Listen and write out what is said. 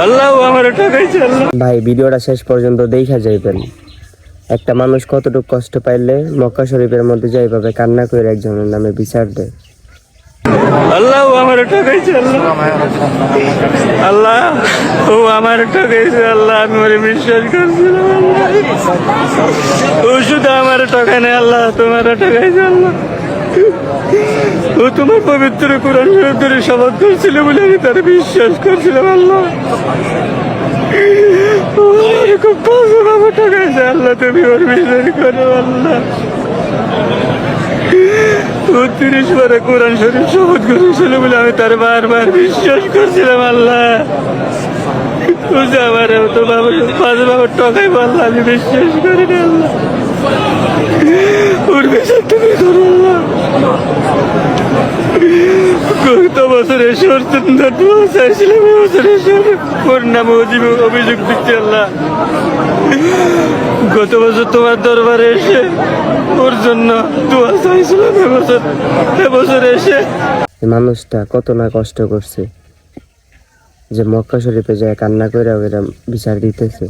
আল্লাহ আমার ঠকাইছে আল্লাহ। ভাই ভিডিওটা শেষ পর্যন্ত দেখা যাইবেন। একটা মানুষ কতটুকু কষ্ট পাইলে মক্কা শরীফের মধ্যে যাইভাবে কান্না করে একজনের নামে বিচার দেয়। আল্লাহ আমার ঠকাইছে আল্লাহ। আল্লাহ ও আমার ঠকাইছে আল্লাহ। আমি ওরে বিশ্বাস করছিলাম আল্লাহ। ও শুধু আমার ঠকায় না আল্লাহ, তোমার ঠকাইছে আল্লাহ। ও তোমার পবিত্র কোরআন শরীফ ধরে শপথ করছিল বলে আমি তার বিশ্বাস করছিলাম আল্লাহ। ও আমার খুব ভাবে ঠকাইছে আল্লাহ, তুমি ওর বিশ্বাস করো আল্লাহ। ও 30 বারে কোরআন শরীফ শপথ করেছিল বলে আমি তার বারবার বিশ্বাস করছিলাম আল্লাহ। ও যে আমার তো বাবা 5 বাবার ঠকাই বললো, আমি বিশ্বাস করি না আল্লাহ। ওর বিচার তুমি করো আল্লাহ। গত বছর এসে ওর চাইছিলাম, এবছর এসে ওর নামে অভিযোগ দিচ্ছে আল্লাহ। গত বছর তোমার দরবারে এসে ওর জন্য দোয়া চাইছিলাম, এবছর এসে মানুষটা কত না কষ্ট করছে যে মক্কা শরীফে যায় কান্না করে ওরা বিচার দিতেছে।